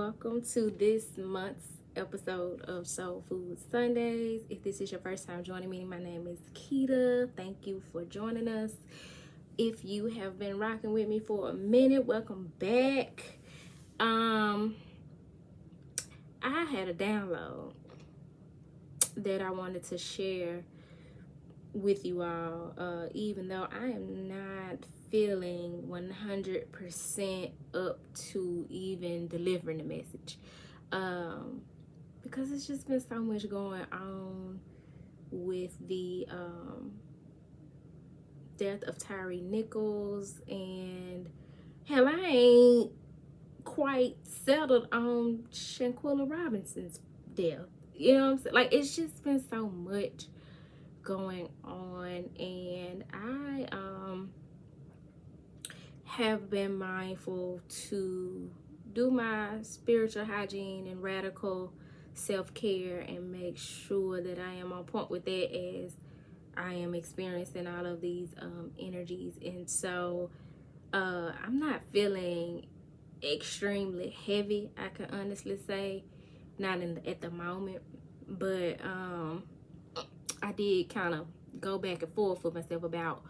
welcome to this month's episode of Soul Food Sundays. If this is your first time joining me, my name is Keita. Thank you for joining us. If you have been rocking with me for a minute, welcome back. I had a download that I wanted to share with you all, even though I am not feeling 100% up to even delivering the message, because it's just been so much going on with the death of Tyree Nichols, and hell, I ain't quite settled on Shanquilla Robinson's death. You know what I'm saying? Like, it's just been so much going on, and I have been mindful to do my spiritual hygiene and radical self-care and make sure that I am on point with that as I am experiencing all of these energies. And so I'm not feeling extremely heavy, I can honestly say, not at the moment, but I did kind of go back and forth with myself about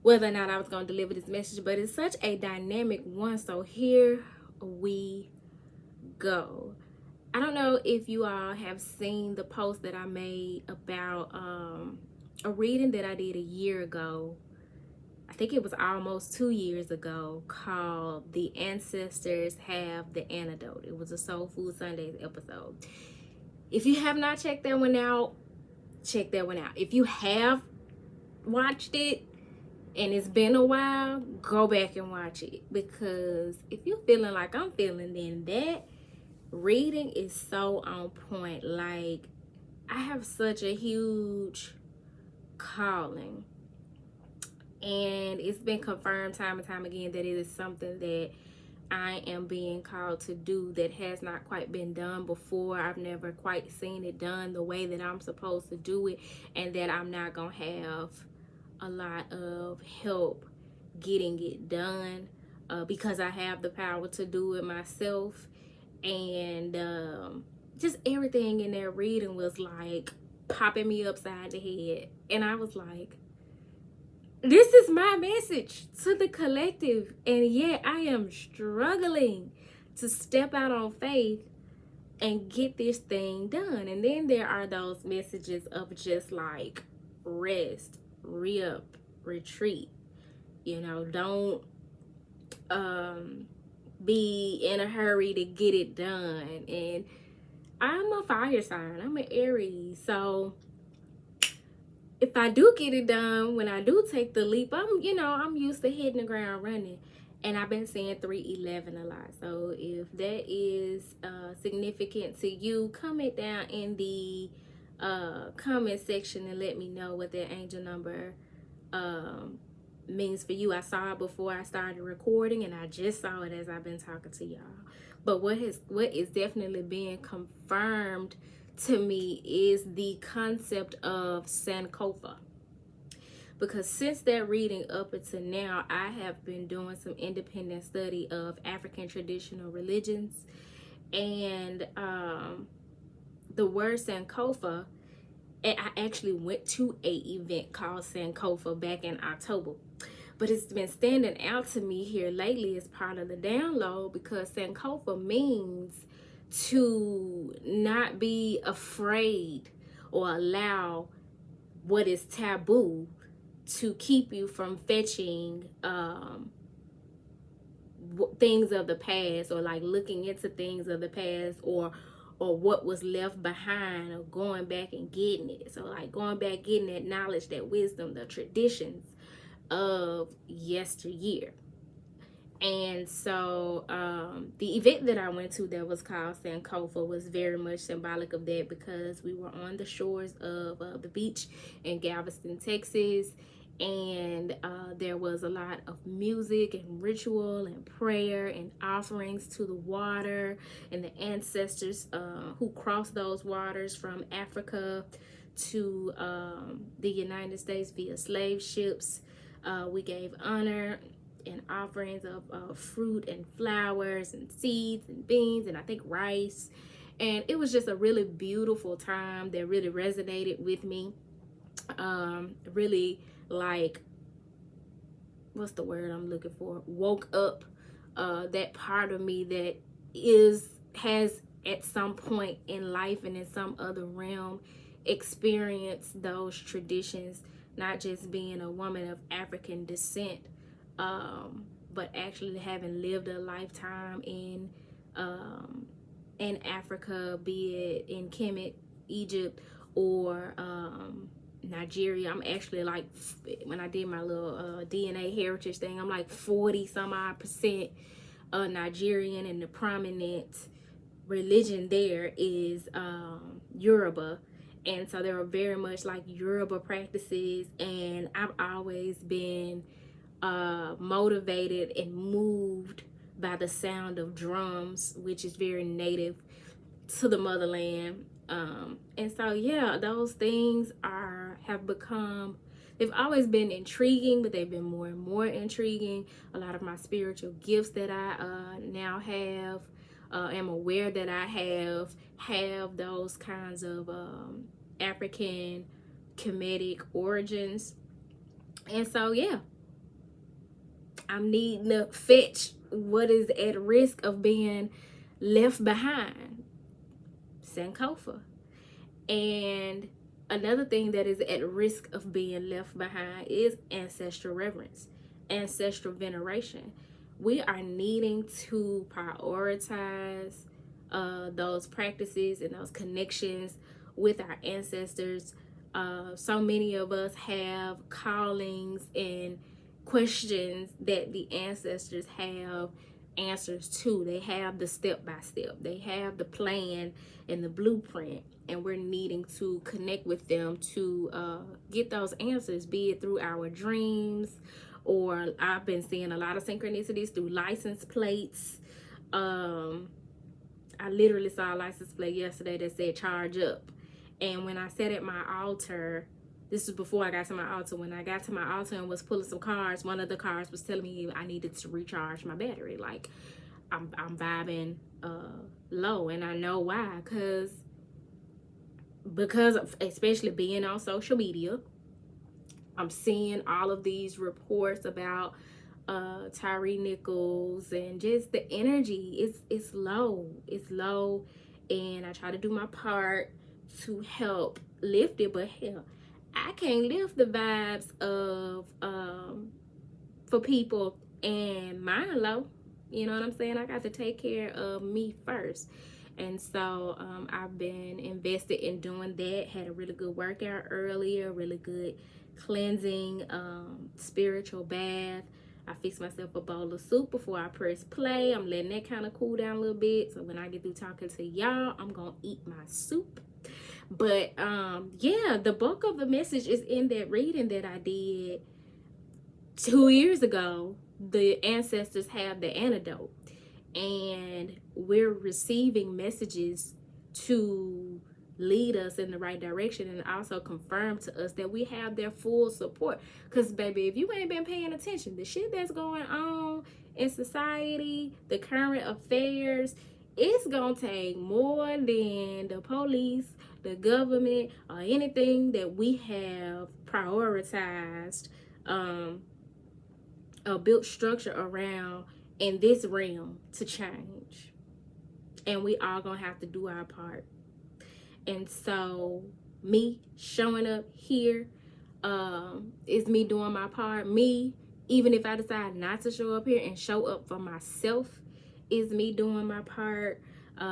whether or not I was going to deliver this message, but it's such a dynamic one, so here we go. I don't know if you all have seen the post that I made about a reading that I did a year ago. I think it was almost 2 years ago, called The Ancestors Have the Antidote. It was a Soul Food Sundays episode. If you have not checked that one out, check that one out. If you have watched it and it's been a while, go back and watch it, because if you're feeling like I'm feeling, then that reading is so on point. Like, I have such a huge calling, and it's been confirmed time and time again that it is something that I am being called to do that has not quite been done before. I've never quite seen it done the way that I'm supposed to do it, and that I'm not gonna have a lot of help getting it done, because I have the power to do it myself. And just everything in that reading was like popping me upside the head, and I was like, this is my message to the collective, and yet I am struggling to step out on faith and get this thing done. And then there are those messages of just like, rest, re-up, retreat. You know, don't be in a hurry to get it done. And I'm a fire sign, I'm an Aries, so if I do get it done, when I do take the leap, I'm used to hitting the ground running. And I've been saying 311 a lot. So if that is significant to you, comment down in the comment section and let me know what that angel number means for you. I saw it before I started recording, and I just saw it as I've been talking to y'all. But what is definitely being confirmed to me is the concept of Sankofa, because since that reading up until now, I have been doing some independent study of African traditional religions, and the word Sankofa, and I actually went to a event called Sankofa back in October, but it's been standing out to me here lately as part of the download, because Sankofa means to not be afraid or allow what is taboo to keep you from fetching things of the past, or like looking into things of the past, or what was left behind, or going back and getting it. So like going back, getting that knowledge, that wisdom, the traditions of yesteryear. And so the event that I went to that was called Sankofa was very much symbolic of that, because we were on the shores of the beach in Galveston, Texas, and there was a lot of music and ritual and prayer and offerings to the water and the ancestors who crossed those waters from Africa to the United States via slave ships. We gave honor and offerings of fruit and flowers and seeds and beans and I think rice. And it was just a really beautiful time that really resonated with me. Really, like, what's the word I'm looking for? Woke up that part of me that has at some point in life and in some other realm experienced those traditions, not just being a woman of African descent, but actually having lived a lifetime in Africa, be it in Kemet, Egypt, or Nigeria. I'm actually like, when I did my little DNA heritage thing, I'm like 40 some odd percent Nigerian, and the prominent religion there is Yoruba. And so there are very much like Yoruba practices, and I've always been motivated and moved by the sound of drums, which is very native to the motherland. And so yeah, those things they've always been intriguing, but they've been more and more intriguing. A lot of my spiritual gifts that I now have, am aware that I have those kinds of African Kemetic origins. And so yeah, I'm needing to fetch what is at risk of being left behind. Sankofa. And another thing that is at risk of being left behind is ancestral reverence, ancestral veneration. We are needing to prioritize those practices and those connections with our ancestors. So many of us have callings and questions that the ancestors have answers to. They have the step-by-step. They have the plan and the blueprint, and we're needing to connect with them to get those answers, be it through our dreams, or I've been seeing a lot of synchronicities through license plates. I literally saw a license plate yesterday that said charge up. And when I sat at my altar, this was before I got to my altar. When I got to my altar and was pulling some cards, one of the cards was telling me I needed to recharge my battery. Like, I'm vibing low, and I know why. Because of, especially being on social media, I'm seeing all of these reports about Tyree Nichols, and just the energy it's low. It's low, and I try to do my part to help lift it, but hell, I can't lift the vibes of for people and mine low. You know what I'm saying? I got to take care of me first. And so I've been invested in doing that. Had a really good workout earlier, really good cleansing spiritual bath. I fixed myself a bowl of soup before I press play. I'm letting that kind of cool down a little bit, so when I get through talking to y'all, I'm gonna eat my soup. But yeah, the bulk of the message is in that reading that I did 2 years ago. The ancestors have the antidote, and we're receiving messages to lead us in the right direction, and also confirm to us that we have their full support. Because baby, if you ain't been paying attention, the shit that's going on in society, the current affairs, it's gonna take more than the police, the government, or anything that we have prioritized or built structure around in this realm to change. And we all gonna have to do our part. And so me showing up here is me doing my part. Me, even if I decide not to show up here and show up for myself, is me doing my part.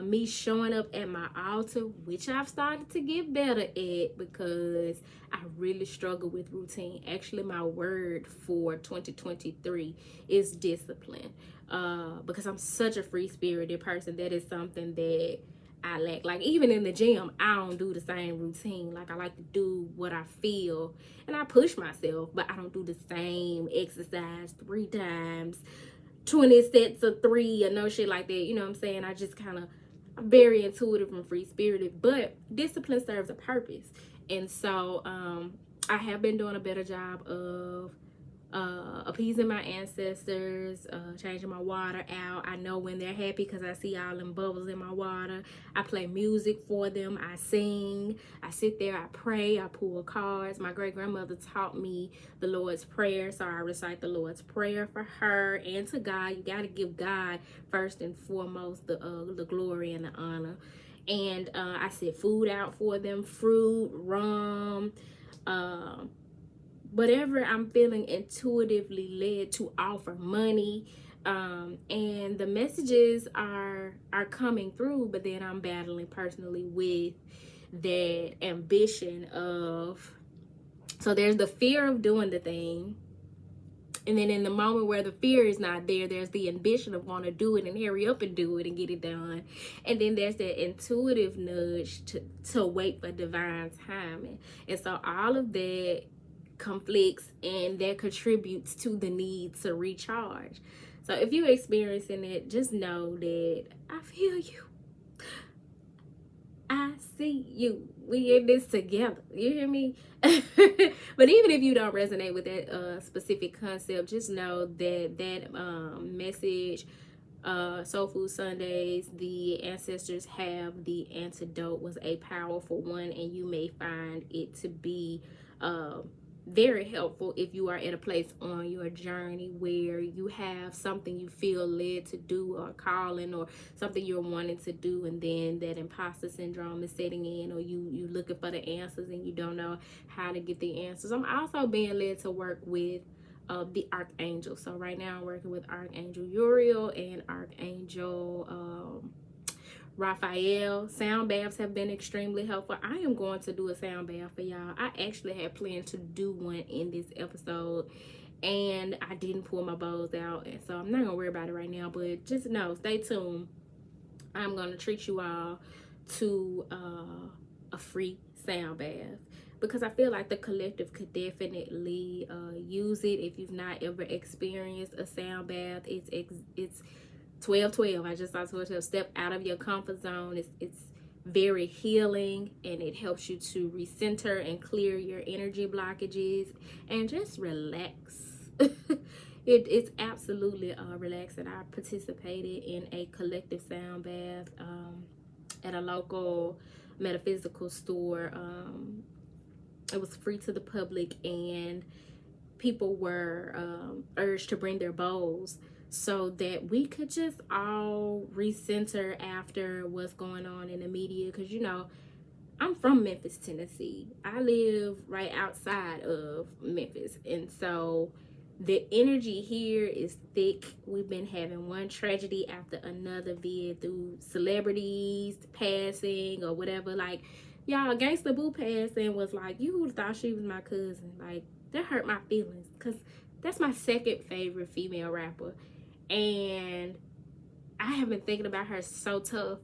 Me showing up at my altar, which I've started to get better at, because I really struggle with routine. Actually, my word for 2023 is discipline, because I'm such a free-spirited person. That is something that I lack. Like, even in the gym, I don't do the same routine. Like, I like to do what I feel, and I push myself, but I don't do the same exercise 3 times, 20 sets of 3, or no shit like that. You know what I'm saying? I just kind of, I'm very intuitive and free-spirited, but discipline serves a purpose. And so I have been doing a better job of appeasing my ancestors, changing my water out. I know when they're happy because I see all them bubbles in my water. I play music for them. I sing. I sit there. I pray. I pull cards. My great grandmother taught me the Lord's Prayer, so I recite the Lord's Prayer for her and to God. You got to give God first and foremost the glory and the honor. And I set food out for them, fruit, rum, whatever I'm feeling intuitively led to offer, money. And the messages are coming through, but then I'm battling personally with that ambition of, so there's the fear of doing the thing. And then in the moment where the fear is not there, there's the ambition of want to do it and hurry up and do it and get it done. And then there's that intuitive nudge to wait for divine timing. And so all of that conflicts, and that contributes to the need to recharge. So if you're experiencing it, just know that I feel you. I see you. We in this together. You hear me? But even if you don't resonate with that specific concept, just know that message, Soul Food Sundays, the ancestors have the antidote, was a powerful one, and you may find it to be very helpful if you are at a place on your journey where you have something you feel led to do, or calling, or something you're wanting to do, and then that imposter syndrome is setting in, or you looking for the answers and you don't know how to get the answers. I'm also being led to work with the Archangel. So right now I'm working with Archangel Uriel and Archangel Raphael. Sound baths have been extremely helpful. I am going to do a sound bath for y'all. I actually had planned to do one in this episode, and I didn't pull my bows out, and so I'm not gonna worry about it right now, but just know, stay tuned. I'm gonna treat you all to a free sound bath, because I feel like the collective could definitely use it. If you've not ever experienced a sound bath, it's 12-12. I just told you to step out of your comfort zone. It's very healing, and it helps you to recenter and clear your energy blockages and just relax. It's absolutely relaxing. I participated in a collective sound bath at a local metaphysical store. It was free to the public, and people were urged to bring their bowls so that we could just all recenter after what's going on in the media. Because, you know, I'm from Memphis, Tennessee. I live right outside of Memphis. And so the energy here is thick. We've been having one tragedy after another, be it through celebrities passing or whatever. Like, y'all, Gangsta Boo passing was like, you would have thought she was my cousin. Like, that hurt my feelings, because that's my second favorite female rapper. And I have been thinking about her so tough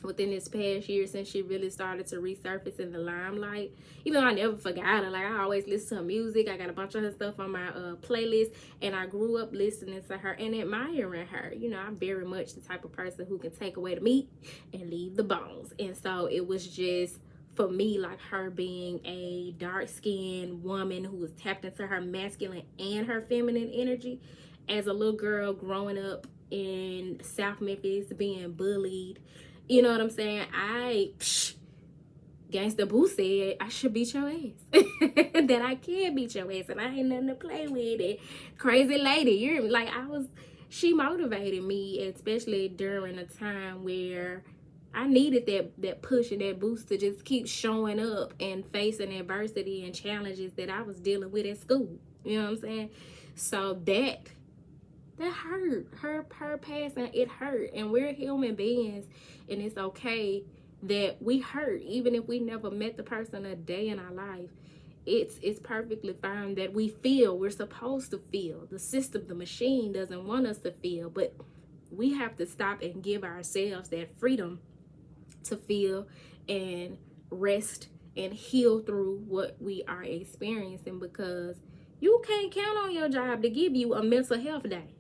within this past year, since she really started to resurface in the limelight. Even though I never forgot her, like, I always listen to her music. I got a bunch of her stuff on my playlist, and I grew up listening to her and admiring her. You know, I'm very much the type of person who can take away the meat and leave the bones. And so it was just, for me, like, her being a dark-skinned woman who was tapped into her masculine and her feminine energy. As a little girl growing up in South Memphis, being bullied, you know what I'm saying? Gangsta Boo said I should beat your ass. That I can beat your ass, and I ain't nothing to play with it. Crazy lady, you're like, she motivated me, especially during a time where I needed that push and that boost to just keep showing up and facing adversity and challenges that I was dealing with at school. You know what I'm saying? So that hurt. Her passing, it hurt. And we're human beings, and it's okay that we hurt, even if we never met the person a day in our life. It's perfectly fine that we feel. We're supposed to feel. The system, the machine doesn't want us to feel, but we have to stop and give ourselves that freedom to feel and rest and heal through what we are experiencing, because you can't count on your job to give you a mental health day.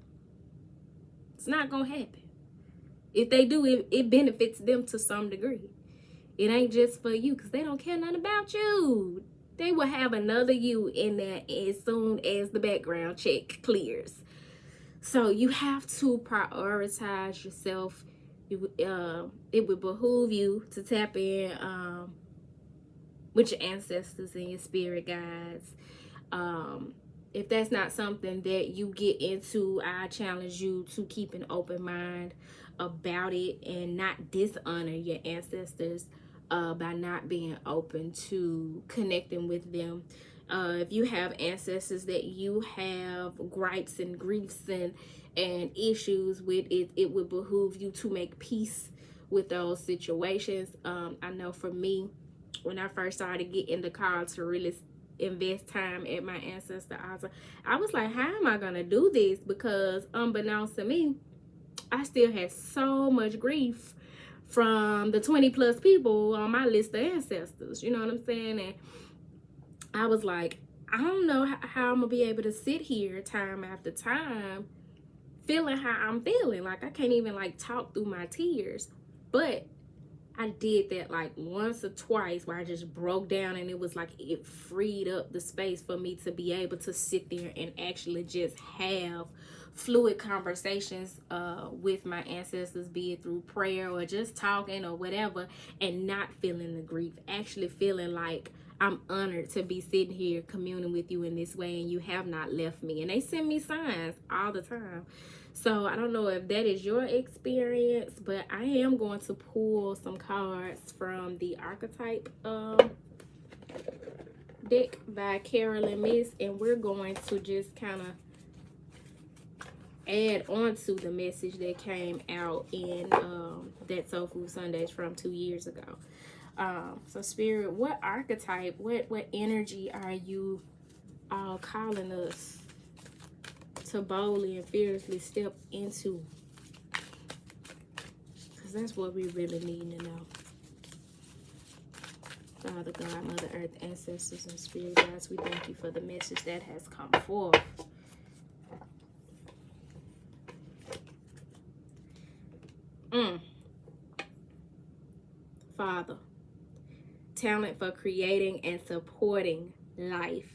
It's not gonna happen. If they do, it benefits them to some degree. It ain't just for you, because they don't care nothing about you. They will have another you in there as soon as the background check clears. So you have to prioritize yourself. It would behoove you to tap in with your ancestors and your spirit guides. If that's not something that you get into, I challenge you to keep an open mind about it and not dishonor your ancestors by not being open to connecting with them. If you have ancestors that you have gripes and griefs and issues with, it would behoove you to make peace with those situations. I know for me, when I first started getting the call to really invest time at my ancestor altar, I was like, how am I gonna do this? Because unbeknownst to me, I still had so much grief from the 20 plus people on my list of ancestors. You know what I'm saying? And I was like, I don't know how I'm gonna be able to sit here time after time feeling how I'm feeling. Like, I can't even like talk through my tears. But I did that like once or twice where I just broke down, and it was like it freed up the space for me to be able to sit there and actually just have fluid conversations with my ancestors, be it through prayer or just talking or whatever, and not feeling the grief, actually feeling like I'm honored to be sitting here communing with you in this way, and you have not left me. And they send me signs all the time. So I don't know if that is your experience, but I am going to pull some cards from the Archetype deck by Carolyn Miss, and we're going to just kind of add on to the message that came out in that Soul Food Sundays from 2 years ago. So Spirit, what archetype, what energy are you all calling us to boldly and fearlessly step into? Because that's what we really need to know. Father God, Mother Earth, ancestors, and spirit guides, we thank you for the message that has come forth. Father, talent for creating and supporting life,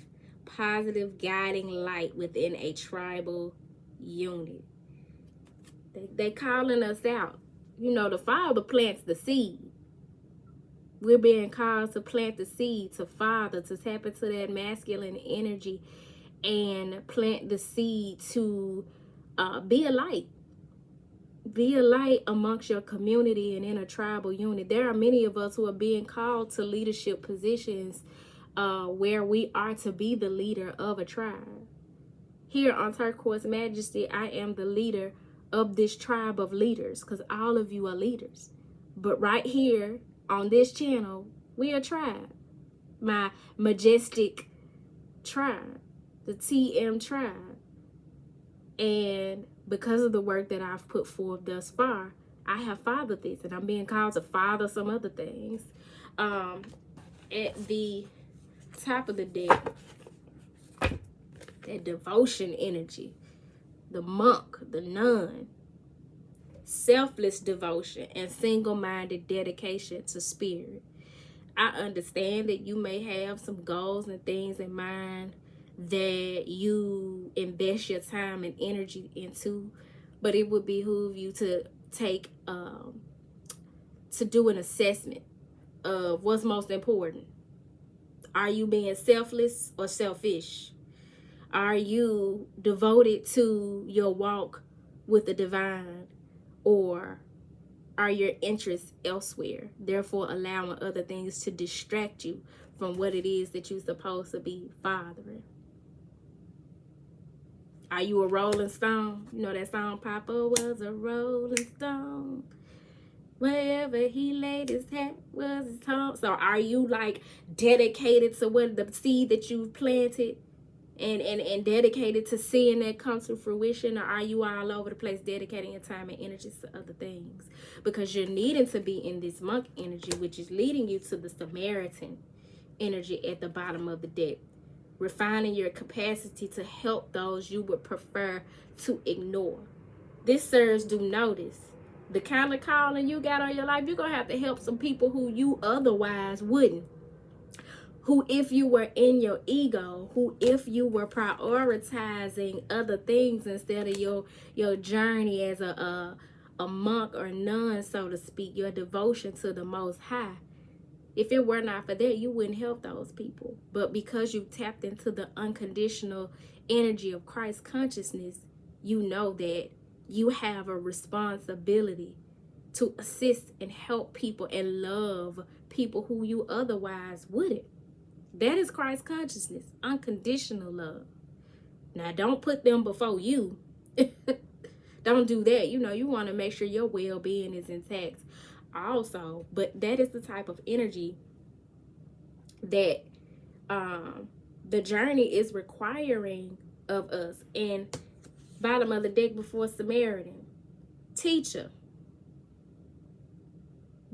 positive guiding light within a tribal unit. They calling us out. You know, the Father plants the seed. We're being called to plant the seed, to father, to tap into that masculine energy and plant the seed to be a light. Be a light amongst your community and in a tribal unit. There are many of us who are being called to leadership positions where we are to be the leader of a tribe. Here on Turquoise Majesty, I am the leader of this tribe of leaders, because all of you are leaders. But right here on this channel, we are tribe. My majestic tribe, the TM tribe. And because of the work that I've put forth thus far, I have fathered this, and I'm being called to father some other things. At the top of the deck, that devotion energy, the monk, the nun, selfless devotion, and single-minded dedication to spirit. I understand that you may have some goals and things in mind that you invest your time and energy into, but it would behoove you to take to do an assessment of what's most important. Are you being selfless or selfish? Are you devoted to your walk with the divine, or are your interests elsewhere, therefore allowing other things to distract you from what it is that you're supposed to be fathering? Are you a rolling stone? You know that song, Papa was a rolling stone. Wherever he laid his hat was his home. So are you like dedicated to what the seed that you've planted and dedicated to seeing that come to fruition? Or are you all over the place dedicating your time and energies to other things? Because you're needing to be in this monk energy, which is leading you to the Samaritan energy at the bottom of the deck. Refining your capacity to help those you would prefer to ignore. This serves due notice. The kind of calling you got on your life, you're going to have to help some people who you otherwise wouldn't. who, if you were in your ego, who, if you were prioritizing other things instead of your journey as a monk or nun, so to speak, your devotion to the Most High, if it were not for that, you wouldn't help those people. But because you tapped into the unconditional energy of Christ consciousness, you know that you have a responsibility to assist and help people and love people who you otherwise wouldn't. That is Christ consciousness, unconditional love. Now, don't put them before you. Don't do that. You want to make sure your well-being is intact also. But that is the type of energy that the journey is requiring of us. And bottom of the deck before Samaritan, teacher.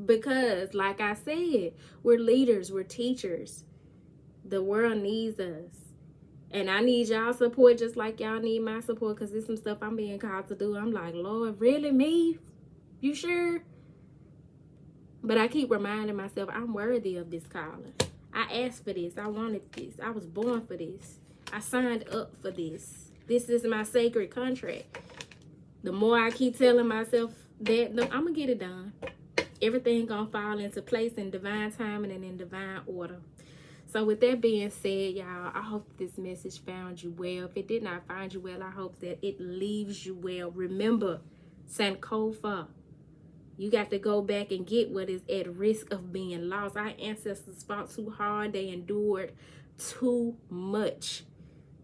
Because, like I said, we're leaders, we're teachers. The world needs us. And I need y'all support just like y'all need my support, because there's some stuff I'm being called to do. I'm like, Lord, really, me? You sure? But I keep reminding myself I'm worthy of this calling. I asked for this. I wanted this. I was born for this. I signed up for this. This is my sacred contract. The more I keep telling myself that, I'm going to get it done. Everything going to fall into place in divine timing and in divine order. So with that being said, y'all, I hope this message found you well. If it did not find you well, I hope that it leaves you well. Remember, Sankofa. You got to go back and get what is at risk of being lost. Our ancestors fought too hard. They endured too much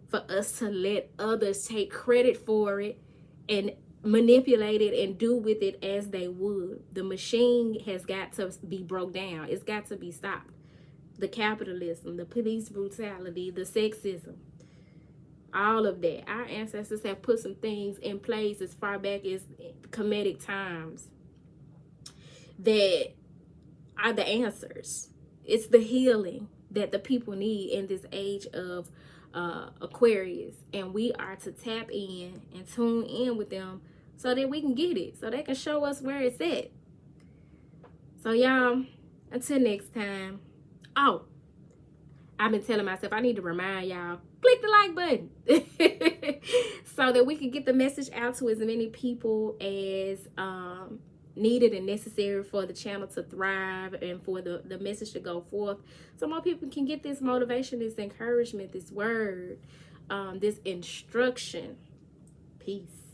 for us to let others take credit for it and manipulate it and do with it as they would. The machine has got to be broke down. It's got to be stopped. The capitalism, the police brutality, the sexism, all of that. Our ancestors have put some things in place as far back as Kemetic times that are the answers. It's the healing that the people need in this age of Aquarius. And we are to tap in and tune in with them so that we can get it, so they can show us where it's at. So y'all, until next time. Oh, I've been telling myself I need to remind y'all, click the like button so that we can get the message out to as many people as needed and necessary for the channel to thrive and for the message to go forth, so more people can get this motivation, this encouragement, this word, this instruction. Peace.